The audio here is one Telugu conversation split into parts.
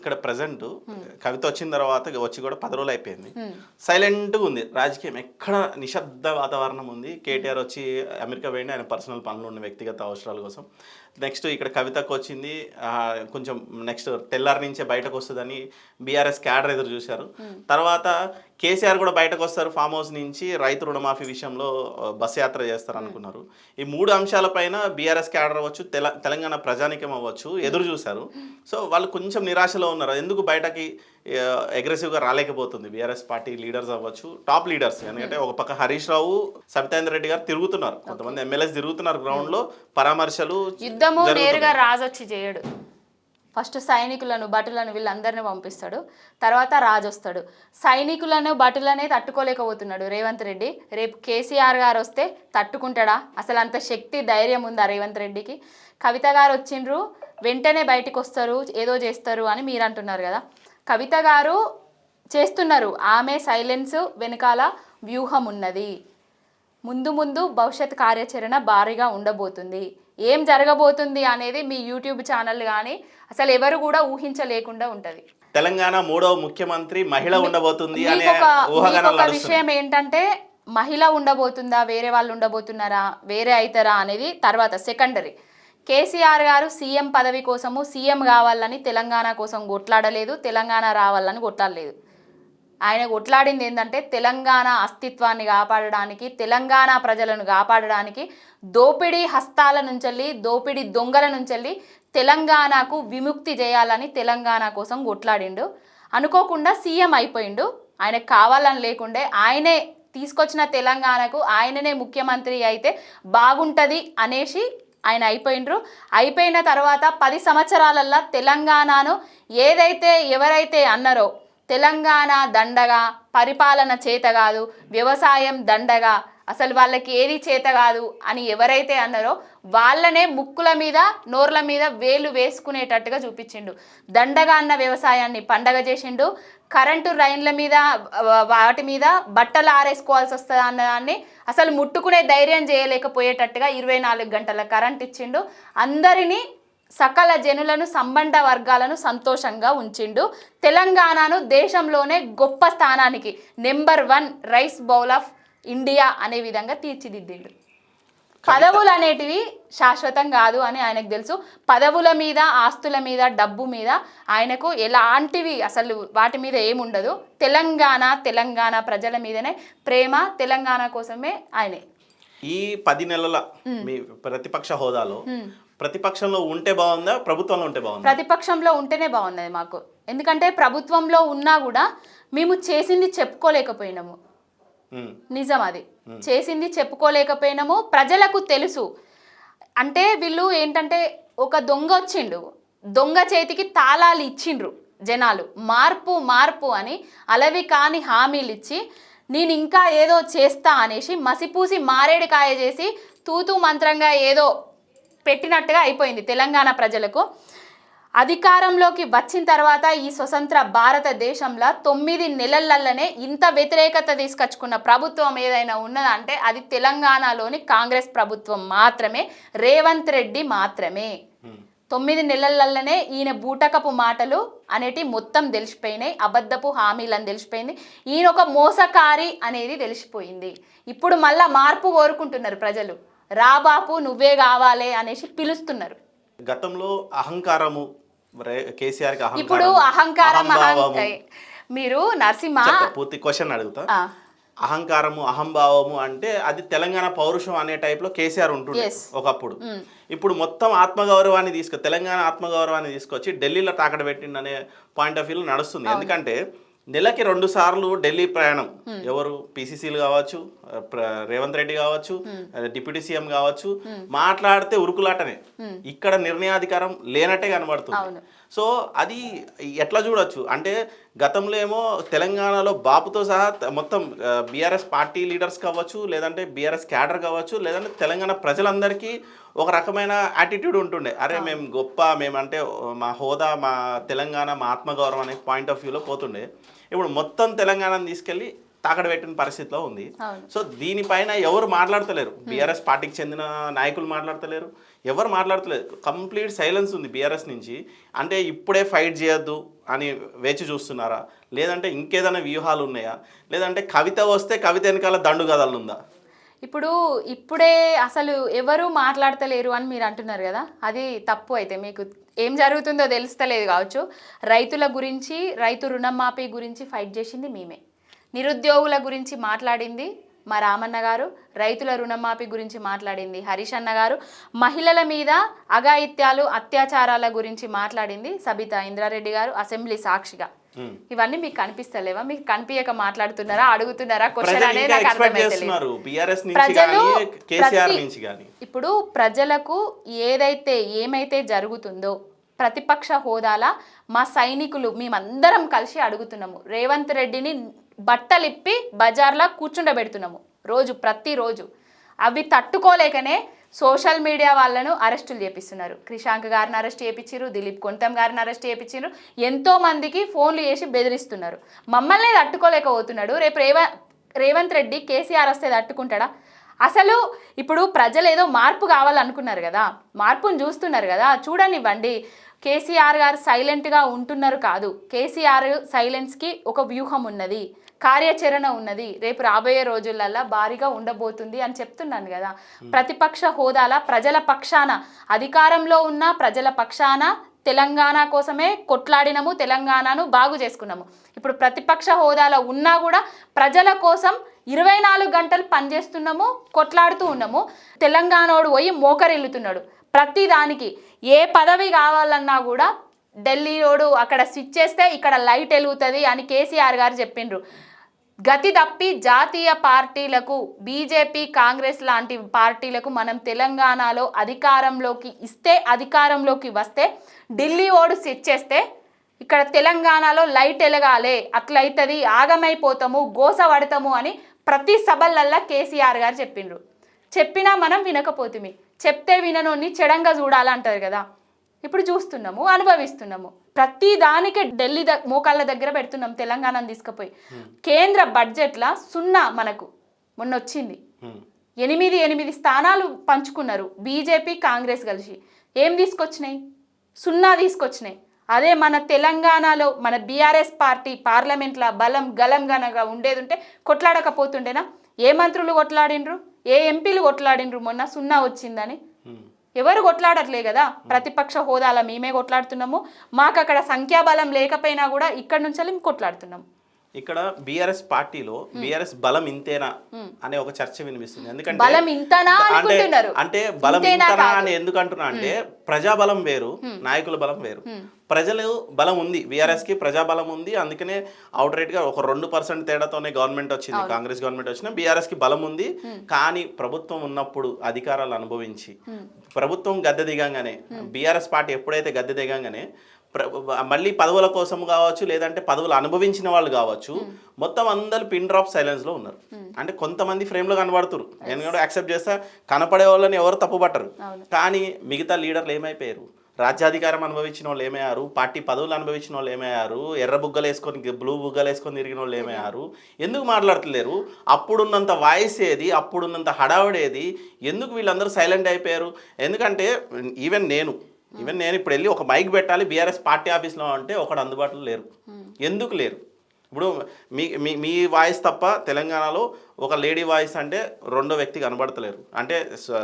ఇక్కడ ప్రజెంట్ కవిత వచ్చిన తర్వాత వచ్చి కూడా 10 రోజులు అయిపోయింది. సైలెంట్గా ఉంది రాజకీయం, ఎక్కడ నిశ్శబ్ద వాతావరణం ఉంది. కేటీఆర్ వచ్చి అమెరికా పోయింది, ఆయన పర్సనల్ పనులు ఉన్న వ్యక్తిగత అవసరాల కోసం. నెక్స్ట్ ఇక్కడ కవితకు వచ్చింది, కొంచెం నెక్స్ట్ తెల్లారి నుంచే బయటకు వస్తుందని బీఆర్ఎస్ క్యాడర్ ఎదురు చూశారు. తర్వాత కేసీఆర్ కూడా బయటకు వస్తారు ఫామ్ హౌస్ నుంచి, రైతు రుణమాఫీ విషయంలో బస్ యాత్ర చేస్తారు అనుకున్నారు. ఈ 3 అంశాలపైన బీఆర్ఎస్ క్యాడర్ అవ్వచ్చు, తెలంగాణ ప్రజానికం అవ్వచ్చు ఎదురు చూశారు. సో వాళ్ళు కొంచెం నిరాశలో ఉన్నారు. ఎందుకు బయటకి అగ్రెసివ్గా రాలేకపోతుంది బీఆర్ఎస్ పార్టీ లీడర్స్ అవ్వచ్చు, టాప్ లీడర్స్. ఎందుకంటే ఒక పక్క హరీష్ రావు, సబితాందర్ రెడ్డి గారు తిరుగుతున్నారు, కొంతమంది ఎమ్మెల్యేస్ తిరుగుతున్నారు గ్రౌండ్లో, పరామర్శలు. యుద్ధము నేరుగా రాజొచ్చి చేయడు. ఫస్ట్ సైనికులను భటులను వీళ్ళందరినీ పంపిస్తాడు, తర్వాత రాజు వస్తాడు. సైనికులను భటులనే తట్టుకోలేకపోతున్నాడు రేవంత్ రెడ్డి. రేపు కేసీఆర్ గారు వస్తే తట్టుకుంటాడా? అసలు అంత శక్తి ధైర్యం ఉందా రేవంత్ రెడ్డికి? కవిత గారు వచ్చిండ్రు, వెంటనే బయటకు వస్తారు, ఏదో చేస్తారు అని మీరు అంటున్నారు కదా. కవిత గారు చేస్తున్నారు, ఆమె సైలెన్స్ వెనకాల వ్యూహం ఉన్నది. ముందు ముందు భవిష్యత్ కార్యాచరణ భారీగా ఉండబోతుంది. ఏం జరగబోతుంది అనేది మీ యూట్యూబ్ ఛానల్ కానీ అసలు ఎవరు కూడా ఊహించలేకుండా ఉంటుంది. తెలంగాణ 3వ ముఖ్యమంత్రి మహిళ ఉండబోతుంది అనే ఒక విషయం ఏంటంటే, మహిళ ఉండబోతుందా, వేరే వాళ్ళు ఉండబోతున్నారా, వేరే అవుతారా అనేది తర్వాత సెకండరీ. కేసీఆర్ గారు సీఎం పదవి కోసము, సీఎం కావాలని తెలంగాణ కోసం కొట్లాడలేదు, తెలంగాణ రావాలని కొట్లాడలేదు. ఆయన కొట్లాడింది ఏంటంటే తెలంగాణ అస్తిత్వాన్ని కాపాడడానికి, తెలంగాణ ప్రజలను కాపాడడానికి, దోపిడీ హస్తాల నుంచెల్లి, దోపిడీ దొంగల నుంచెల్లి తెలంగాణకు విముక్తి చేయాలని తెలంగాణ కోసం కొట్లాడిండు. అనుకోకుండా సీఎం అయిపోయిండు. ఆయనకు కావాలని లేకుండే, ఆయనే తీసుకొచ్చిన తెలంగాణకు ఆయననే ముఖ్యమంత్రి అయితే బాగుంటుంది అనేసి ఆయన అయిపోయినరు. అయిపోయిన తర్వాత 10 సంవత్సరాలల్లో తెలంగాణను ఎవరైతే అన్నారో తెలంగాణ దండగా, పరిపాలన చేత కాదు, వ్యవసాయం దండగా, అసలు వాళ్ళకి ఏది చేత కాదు అని ఎవరైతే అన్నారో వాళ్ళనే ముక్కుల మీద నోర్ల మీద వేలు వేసుకునేటట్టుగా చూపించిండు. దండగా అన్న వ్యవసాయాన్ని పండగ చేసిండు. కరెంటు రైన్ల మీద వాటి మీద బట్టలు ఆరేసుకోవాల్సి వస్తుంది అన్నదాన్ని అసలు ముట్టుకునే ధైర్యం చేయలేకపోయేటట్టుగా 24 గంటల కరెంట్ ఇచ్చిండు. అందరినీ సకల జనులను, సంబంధ వర్గాలను సంతోషంగా ఉంచిండు. తెలంగాణను దేశంలోనే గొప్ప స్థానానికి number 1 rice bowl of India అనే విధంగా తీర్చిదిద్దిండు. పదవులు అనేటివి శాశ్వతం కాదు అని ఆయనకు తెలుసు. పదవుల మీద, ఆస్తుల మీద, డబ్బు మీద ఆయనకు ఎలాంటివి అసలు వాటి మీద ఏముండదు. తెలంగాణ ప్రజల మీదనే ప్రేమ, తెలంగాణ కోసమే ఆయనే. ఈ 10 నెలల మీ ప్రతిపక్ష హోదాలో ప్రతిపక్షంలో ఉంటే బాగుందా, ప్రభుత్వంలో ఉంటే బాగుందా? ప్రతిపక్షంలో ఉంటేనే బాగున్నది మాకు. ఎందుకంటే ప్రభుత్వంలో ఉన్నా కూడా మేము చేసింది చెప్పుకోలేకపోయినాము. నిజం, అది చేసింది చెప్పుకోలేకపోయినాము. ప్రజలకు తెలుసు. అంటే వీళ్ళు ఏంటంటే, ఒక దొంగ వచ్చిండు, దొంగ చేతికి తాళాలు ఇచ్చిండ్రు జనాలు. మార్పు అని అలవి కాని హామీలు ఇచ్చి నేను ఇంకా ఏదో చేస్తా అనేసి మసిపూసి మారేడుకాయ చేసి తూతూ మంత్రంగా ఏదో పెట్టినట్టుగా అయిపోయింది తెలంగాణ ప్రజలకు. అధికారంలోకి వచ్చిన తర్వాత ఈ స్వతంత్ర భారతదేశంలో 9 నెలలనే ఇంత వ్యతిరేకత తీసుకొచ్చుకున్న ప్రభుత్వం ఏదైనా ఉన్నదంటే అది తెలంగాణలోని కాంగ్రెస్ ప్రభుత్వం మాత్రమే, రేవంత్ రెడ్డి మాత్రమే. 9 నెలలనే ఈయన బూటకపు మాటలు అనేటి మొత్తం తెలిసిపోయినాయి, అబద్ధపు హామీలని తెలిసిపోయింది, ఈయన ఒక మోసకారి అనేది తెలిసిపోయింది. ఇప్పుడు మళ్ళా మార్పు కోరుకుంటున్నారు ప్రజలు. రా బాపు నువ్వే కావాలి అనేసి పిలుస్తున్నారు. గతంలో అహంకారము కేసీఆర్ కి ఇప్పుడు అహంకారం మీరు నరసింహ పూర్తి క్వశ్చన్ అడుగుతా. అహంకారము, అహంభావము అంటే అది తెలంగాణ పౌరుషం అనే టైప్ లో కేసీఆర్ ఉంటుండే ఒకప్పుడు. ఇప్పుడు మొత్తం ఆత్మగౌరవాన్ని తెలంగాణ ఆత్మగౌరవాన్ని తీసుకొచ్చి ఢిల్లీలో తాకడ పెట్టిండనే పాయింట్ ఆఫ్ వ్యూ నడుస్తుంది. ఎందుకంటే నెలకి 2 సార్లు ఢిల్లీ ప్రయాణం, ఎవరు పిసిసిలు కావచ్చు, రేవంత్ రెడ్డి కావచ్చు, డిప్యూటీ సీఎం కావచ్చు, మాట్లాడితే ఉరుకులాటనే. ఇక్కడ నిర్ణయాధికారం లేనట్టే కనబడుతుంది. సో అది ఎట్లా చూడొచ్చు అంటే, గతంలో ఏమో తెలంగాణలో బాపుతో సహా మొత్తం బీఆర్ఎస్ పార్టీ లీడర్స్ కావచ్చు, లేదంటే బీఆర్ఎస్ క్యాడర్ కావచ్చు, లేదంటే తెలంగాణ ప్రజలందరికీ ఒక రకమైన యాటిట్యూడ్ ఉంటుండే. అరే మేము గొప్ప, మేమంటే మా హోదా, మా తెలంగాణ, మా ఆత్మగౌరవం అనే పాయింట్ ఆఫ్ వ్యూలో పోతుండే. ఇప్పుడు మొత్తం తెలంగాణను తీసుకెళ్ళి తాకడ పెట్టిన పరిస్థితిలో ఉంది. సో దీనిపైన ఎవరు మాట్లాడతలేరు. బీఆర్ఎస్ పార్టీకి చెందిన నాయకులు మాట్లాడతలేరు, ఎవరు మాట్లాడతలేరు. కంప్లీట్ సైలెన్స్ ఉంది బీఆర్ఎస్ నుంచి. అంటే ఇప్పుడే ఫైట్ చేయొద్దు అని వేచి చూస్తున్నారా, లేదంటే ఇంకేదైనా వ్యూహాలు ఉన్నాయా, లేదంటే కవిత వస్తే కవిత వెనకాల దండు కథలు ఉందా? ఇప్పుడే అసలు ఎవరు మాట్లాడతలేరు అని మీరు అంటున్నారు కదా, అది తప్పు. అయితే మీకు ఏం జరుగుతుందో తెలుస్తలేదు కావచ్చు. రైతుల గురించి, రైతు రుణమాఫీ గురించి ఫైట్ చేసింది మేమే. నిరుద్యోగుల గురించి మాట్లాడింది మా రామన్న గారు, రైతుల రుణమాఫీ గురించి మాట్లాడింది హరీష్ అన్న గారు, మహిళల మీద అఘాయిత్యాలు అత్యాచారాల గురించి మాట్లాడింది సబితా ఇంద్రారెడ్డి గారు అసెంబ్లీ సాక్షిగా. ఇవన్నీ మీకు కనిపిస్తలేవా? మీకు కనిపించక మాట్లాడుతున్నారా, అడుగుతున్నారా క్వశ్చన్ అనేది నాకు అర్థమైతలేదు. ఇప్పుడు ప్రజలకు ఏమైతే జరుగుతుందో ప్రతిపక్ష హోదాల మా సైనికులు మేమందరం కలిసి అడుగుతున్నాము. రేవంత్ రెడ్డిని బట్టలిప్పి బజార్లా కూర్చుండబెడుతున్నాము ప్రతిరోజు. అవి తట్టుకోలేకనే సోషల్ మీడియా వాళ్ళను అరెస్టులు చేపిస్తున్నారు. క్రిషాంక్ గారిని అరెస్ట్ చేయించారు, దిలీప్ కొంతం గారిని అరెస్ట్ చేయించారు, ఎంతో మందికి ఫోన్లు చేసి బెదిరిస్తున్నారు. మమ్మల్ని తట్టుకోలేకపోతున్నాడు. రేపు రేవంత్ రెడ్డి కేసీఆర్ వస్తే తట్టుకుంటాడా? అసలు ఇప్పుడు ప్రజలు ఏదో మార్పు కావాలనుకున్నారు కదా, మార్పును చూస్తున్నారు కదా, చూడనివ్వండి. కేసీఆర్ గారు సైలెంట్గా ఉంటున్నారు కాదు, కేసీఆర్ సైలెన్స్కి ఒక వ్యూహం ఉన్నది, కార్యాచరణ ఉన్నది, రేపు రాబోయే రోజులల్లో భారీగా ఉండబోతుంది అని చెప్తున్నాను కదా. ప్రతిపక్ష హోదాల ప్రజల పక్షాన, అధికారంలో ఉన్న ప్రజల పక్షాన తెలంగాణ కోసమే కొట్లాడినము, తెలంగాణను బాగు చేసుకున్నాము. ఇప్పుడు ప్రతిపక్ష హోదాలో ఉన్నా కూడా ప్రజల కోసం 24 గంటలు పనిచేస్తున్నాము, కొట్లాడుతూ ఉన్నాము. తెలంగాణోడు పోయి మోకరిల్లుతున్నాడు ప్రతి దానికి. ఏ పదవి కావాలన్నా కూడా ఢిల్లీలోడు అక్కడ స్విచ్ చేస్తే ఇక్కడ లైట్ వెలుగుతుంది అని కేసీఆర్ గారు చెప్పిండ్రు. గతి తప్పి జాతీయ పార్టీలకు, బీజేపీ కాంగ్రెస్ లాంటి పార్టీలకు మనం తెలంగాణలో అధికారంలోకి వస్తే ఢిల్లీ ఓడు సెట్ చేస్తే ఇక్కడ తెలంగాణలో లైట్ ఎలగాలే, అట్లయితుంది, ఆగమైపోతాము, గోసపడతాము అని ప్రతి సభలల్లా కేసీఆర్ గారు చెప్పిండ్రు. చెప్పినా మనం వినకపోతుమి. చెప్తే విననోని చెడంగా చూడాలంటారు కదా. ఇప్పుడు చూస్తున్నాము, అనుభవిస్తున్నాము. ప్రతి దానికి ఢిల్లీ మోకాళ్ళ దగ్గర పెడుతున్నాం తెలంగాణను తీసుకుపోయి. కేంద్ర బడ్జెట్ల 0 మనకు మొన్న వచ్చింది. 8 స్థానాలు పంచుకున్నారు బీజేపీ కాంగ్రెస్ కలిసి. ఏం తీసుకొచ్చినాయి? 0 తీసుకొచ్చినాయి. అదే మన తెలంగాణలో మన బీఆర్ఎస్ పార్టీ పార్లమెంట్లో బలం గలంగా ఉండేది ఉంటే కొట్లాడకపోతుండేనా? ఏ మంత్రులు కొట్లాడిండ్రు, ఏ ఎంపీలు కొట్లాడిండ్రు మొన్న 0 వచ్చిందని? ఎవరు కొట్లాడట్లే కదా. ప్రతిపక్ష హోదాల మేమే కొట్లాడుతున్నాము. మాకు అక్కడ సంఖ్యాబలం లేకపోయినా కూడా ఇక్కడ నుంచి మేము కొట్లాడుతున్నాము. ఇక్కడ బీఆర్ఎస్ పార్టీలో బీఆర్ఎస్ బలం ఇంతేనా అనే ఒక చర్చ వినిపిస్తుంది. ఎందుకంటే బలం ఇంతనా అనుకుంటున్నారు. అంటే బలం ఇంతనా అని ఎందుకు అంటున్నా అంటే ప్రజాబలం వేరు, నాయకుల బలం వేరు. ప్రజలు బలం ఉంది, బీఆర్ఎస్ కి ప్రజాబలం ఉంది. అందుకనే అవుట్ రైట్ గా ఒక 2% తేడాతోనే గవర్నమెంట్ వచ్చింది, కాంగ్రెస్ గవర్నమెంట్ వచ్చినా బీఆర్ఎస్ కి బలం ఉంది. కానీ ప్రభుత్వం ఉన్నప్పుడు అధికారాలు అనుభవించి ప్రభుత్వం గద్దె దిగంగానే, బీఆర్ఎస్ పార్టీ ఎప్పుడైతే గద్దె దిగంగానే మళ్ళీ పదవుల కోసం కావచ్చు, లేదంటే పదవులు అనుభవించిన వాళ్ళు కావచ్చు, మొత్తం అందరు పిన్ డ్రాప్ సైలెన్స్ లో ఉన్నారు. అంటే కొంతమంది ఫ్రేమ్ లో కనబడుతున్నారు, నేను కూడా యాక్సెప్ట్ చేస్తా, కనపడే వాళ్ళని ఎవరు తప్పుపట్టరు. కానీ మిగతా లీడర్లు ఏమైపోయారు? రాజ్యాధికారం అనుభవించిన వాళ్ళు ఏమయ్యారు? పార్టీ పదవులు అనుభవించిన వాళ్ళు ఏమయ్యారు? ఎర్ర బుగ్గలు వేసుకొని బ్లూ బుగ్గలు వేసుకొని తిరిగిన వాళ్ళు ఏమయ్యారు? ఎందుకు మాట్లాడతలేరు? అప్పుడున్నంత వాయిస్ ఏది, అప్పుడున్నంత హడావుడేది? ఎందుకు వీళ్ళందరూ సైలెంట్ అయిపోయారు? ఎందుకంటే ఈవెన్ నేను ఇప్పుడు వెళ్ళి ఒక మైక్ పెట్టాలి బీఆర్ఎస్ పార్టీ ఆఫీస్లో అంటే ఒకడు అందుబాటులో లేరు. ఎందుకు లేరు? ఇప్పుడు మీ వాయిస్ తప్ప తెలంగాణలో ఒక లేడీ వాయిస్ అంటే రెండో వ్యక్తి కనబడతలేరు. అంటే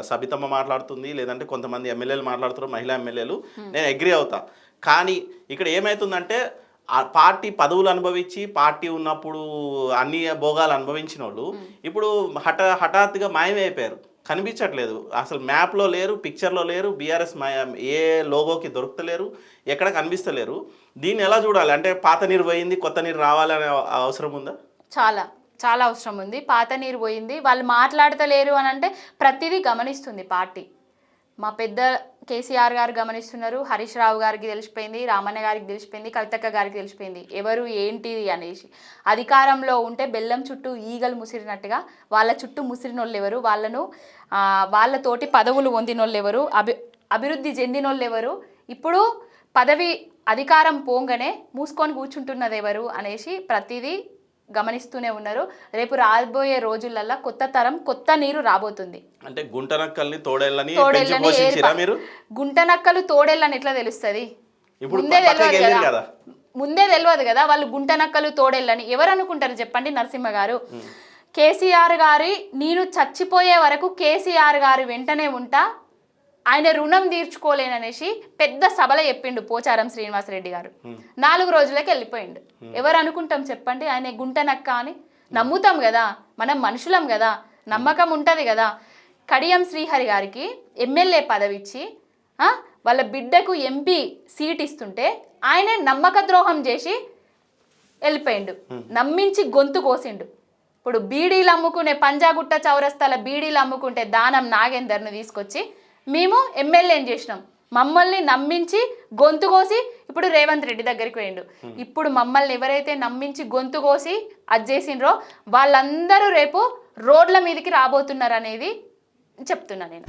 సబితమ్మ మాట్లాడుతుంది, లేదంటే కొంతమంది ఎమ్మెల్యేలు మాట్లాడుతున్నారు, మహిళా ఎమ్మెల్యేలు, నేను అగ్రి అవుతా. కానీ ఇక్కడ ఏమవుతుందంటే ఆ పార్టీ పదవులు అనుభవించి పార్టీ ఉన్నప్పుడు అన్ని భోగాలు అనుభవించిన వాళ్ళు ఇప్పుడు హఠాత్తుగా మాయమైపోయారు, కనిపించట్లేదు. అసలు మ్యాప్లో లేరు, పిక్చర్లో లేరు, బీఆర్ఎస్ ఏ లోగోకి దొరుకుతలేరు, ఎక్కడ కనిపిస్తలేరు. దీన్ని ఎలా చూడాలి? అంటే పాత నీరు పోయింది, కొత్త నీరు రావాలనే అవసరం ఉందా? చాలా అవసరం ఉంది. పాత నీరు పోయింది, వాళ్ళు మాట్లాడతలేరు అని అంటే ప్రతిదీ గమనిస్తుంది పార్టీ. మా పెద్ద కేసీఆర్ గారు గమనిస్తున్నారు, హరీష్ రావు గారికి తెలిసిపోయింది, రామన్న గారికి తెలిసిపోయింది, కవితక్క గారికి తెలిసిపోయింది ఎవరు ఏంటిది అనేసి. అధికారంలో ఉంటే బెల్లం చుట్టూ ఈగలు ముసిరినట్టుగా వాళ్ళ చుట్టూ ముసిరినోళ్ళు ఎవరు, వాళ్ళతోటి పదవులు పొందినోళ్ళు ఎవరు, అభివృద్ధి చెందినోళ్ళు ఎవరు, ఇప్పుడు అధికారం పోంగానే మూసుకొని కూర్చుంటున్నది ఎవరు అనేసి ప్రతిదీ గమనిస్తూనే ఉన్నారు. రేపు రాబోయే రోజులల్లో కొత్త తరం కొత్త నీరు రాబోతుంది. అంటే గుంటనక్కల్ని తోడేళ్ళని పెంచి పోషించిరా మీరు? గుంటనక్కలు తోడేళ్ళని ఎట్లా తెలుస్తుంది? ఇప్పుడు ముందే పక్కకి వెళ్ళిరు కదా. ముందే తెలియదు కదా వాళ్ళు గుంటనక్కలు తోడేళ్ళని. ఎవరు అనుకుంటారు చెప్పండి నరసింహ గారు? కేసీఆర్ గారి నేను చచ్చిపోయే వరకు కేసీఆర్ గారి వెంటనే ఉంటా, ఆయన రుణం తీర్చుకోలేననేసి పెద్ద సభలో చెప్పిండు పోచారం శ్రీనివాసరెడ్డి గారు. 4 రోజులకి వెళ్ళిపోయిండు. ఎవరు అనుకుంటాం చెప్పండి ఆయన గుంటనక్క అని? నమ్ముతాం కదా, మనం మనుషులం కదా, నమ్మకం ఉంటుంది కదా. కడియం శ్రీహరి గారికి ఎమ్మెల్యే పదవి ఇచ్చి వాళ్ళ బిడ్డకు ఎంపీ సీట్ ఇస్తుంటే ఆయనే నమ్మక ద్రోహం చేసి వెళ్ళిపోయిండు, నమ్మించి గొంతు కోసిండు. ఇప్పుడు బీడీలు అమ్ముకునే పంజాగుట్ట చౌరస్తాల బీడీలు అమ్ముకుంటే దానం నాగేందర్ను తీసుకొచ్చి మేము ఎమ్మెల్యేని చేసినాం. మమ్మల్ని నమ్మించి గొంతు కోసి ఇప్పుడు రేవంత్ రెడ్డి దగ్గరికి పోయిండు. ఇప్పుడు మమ్మల్ని ఎవరైతే నమ్మించి గొంతు కోసి అది చేసిండ్రో వాళ్ళందరూ రేపు రోడ్ల మీదకి రాబోతున్నారు అనేది చెప్తున్నా నేను.